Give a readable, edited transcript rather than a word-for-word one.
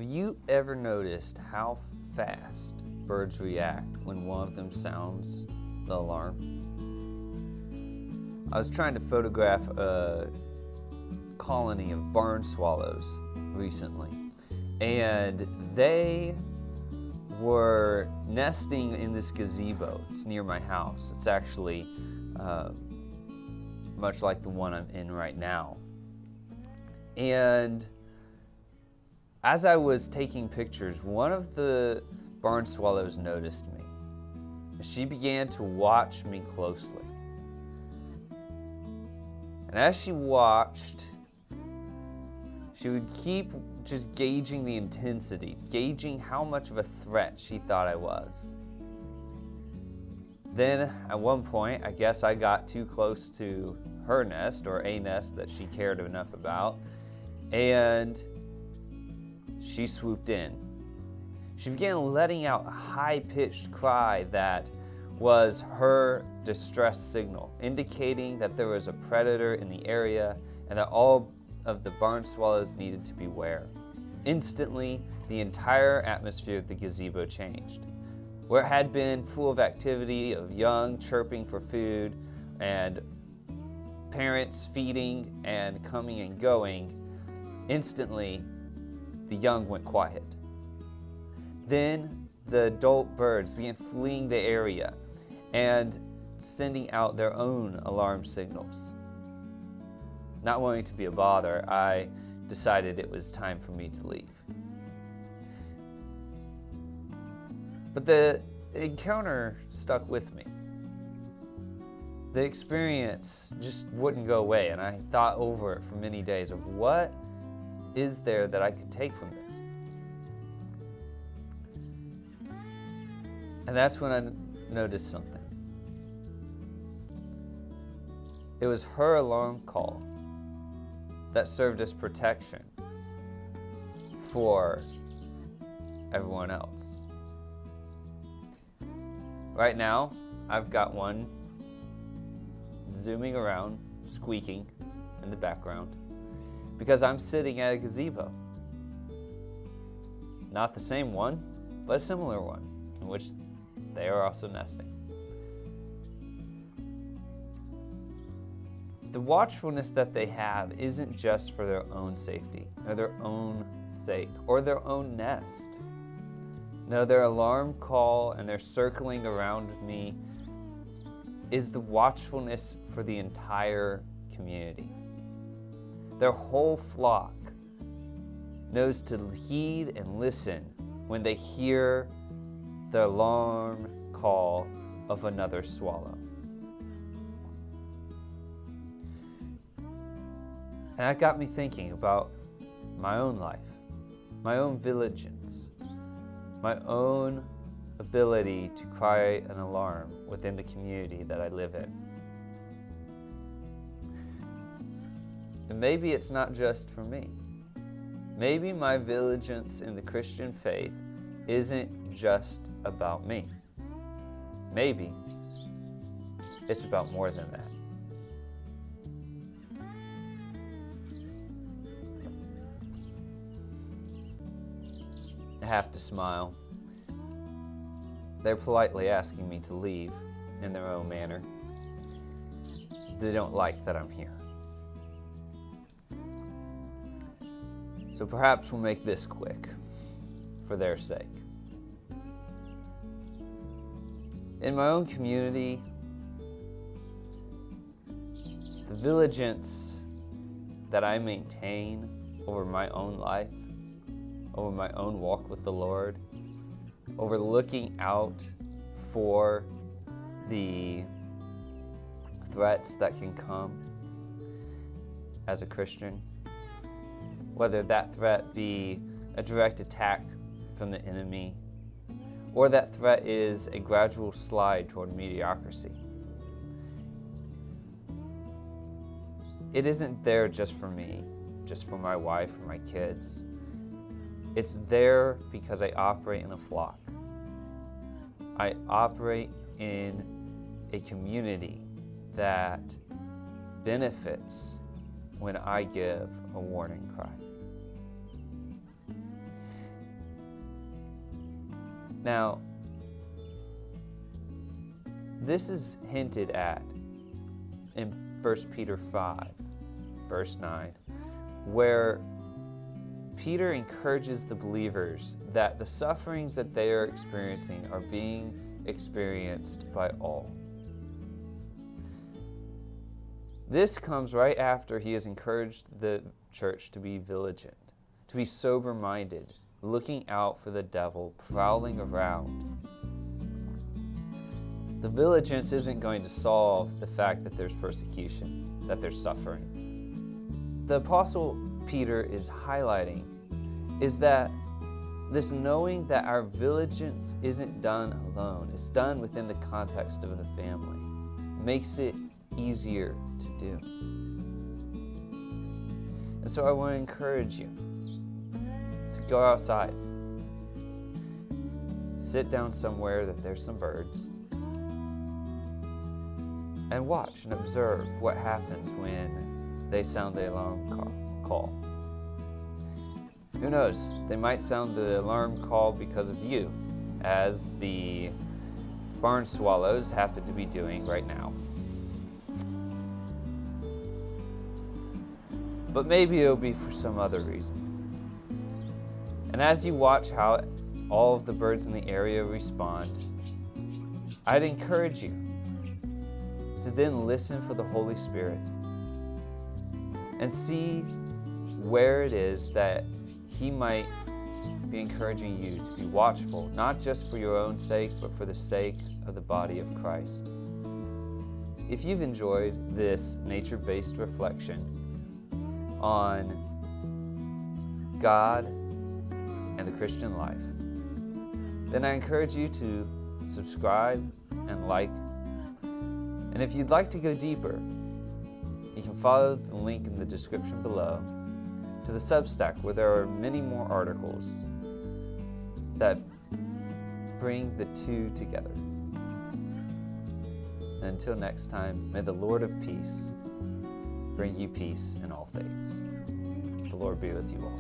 Have you ever noticed how fast birds react when one of them sounds the alarm? I was trying to photograph a colony of barn swallows recently, and they were nesting in this gazebo. It's near my house. It's actually much like the one I'm in right now. And as I was taking pictures, one of the barn swallows noticed me. She began to watch me closely. And as she watched, she would keep just gauging the intensity, gauging how much of a threat she thought I was. Then at one point, I guess I got too close to her nest, or a nest that she cared enough about, and she swooped in. She began letting out a high-pitched cry that was her distress signal, indicating that there was a predator in the area and that all of the barn swallows needed to beware. Instantly, the entire atmosphere of the gazebo changed. Where it had been full of activity of young chirping for food and parents feeding and coming and going, instantly the young went quiet. Then the adult birds began fleeing the area and sending out their own alarm signals. Not wanting to be a bother, I decided it was time for me to leave. But the encounter stuck with me. The experience just wouldn't go away, and I thought over it for many days of what is there that I could take from this. And that's when I noticed something. It was her alarm call that served as protection for everyone else. Right now, I've got one zooming around, squeaking in the background, because I'm sitting at a gazebo. Not the same one, but a similar one, in which they are also nesting. The watchfulness that they have isn't just for their own safety, or their own sake, or their own nest. No, their alarm call and their circling around me is the watchfulness for the entire community. Their whole flock knows to heed and listen when they hear the alarm call of another swallow. And that got me thinking about my own life, my own diligence, my own ability to cry an alarm within the community that I live in. And maybe it's not just for me. Maybe my diligence in the Christian faith isn't just about me. Maybe it's about more than that. I have to smile. They're politely asking me to leave in their own manner. They don't like that I'm here. So perhaps we'll make this quick for their sake. In my own community, the diligence that I maintain over my own life, over my own walk with the Lord, over looking out for the threats that can come as a Christian, whether that threat be a direct attack from the enemy, or that threat is a gradual slide toward mediocrity. It isn't there just for me, just for my wife or my kids. It's there because I operate in a flock. I operate in a community that benefits when I give a warning cry. Now, this is hinted at in 1 Peter 5, verse 9, where Peter encourages the believers that the sufferings that they are experiencing are being experienced by all. This comes right after he has encouraged the church to be vigilant, to be sober-minded, looking out for the devil prowling around. The diligence isn't going to solve the fact that there's persecution, that there's suffering. The Apostle Peter is highlighting is that this knowing that our diligence isn't done alone, it's done within the context of the family, makes it easier to do. And so I want to encourage you to go outside, sit down somewhere that there's some birds, and watch and observe what happens when they sound the alarm call. Who knows? They might sound the alarm call because of you, as the barn swallows happen to be doing right now. But maybe it'll be for some other reason. And as you watch how all of the birds in the area respond, I'd encourage you to then listen for the Holy Spirit and see where it is that He might be encouraging you to be watchful, not just for your own sake, but for the sake of the body of Christ. If you've enjoyed this nature-based reflection on God and the Christian life, then I encourage you to subscribe and like. And if you'd like to go deeper, you can follow the link in the description below to the Substack, where there are many more articles that bring the two together. And until next time, may the Lord of peace bring you peace in all things. The Lord be with you all.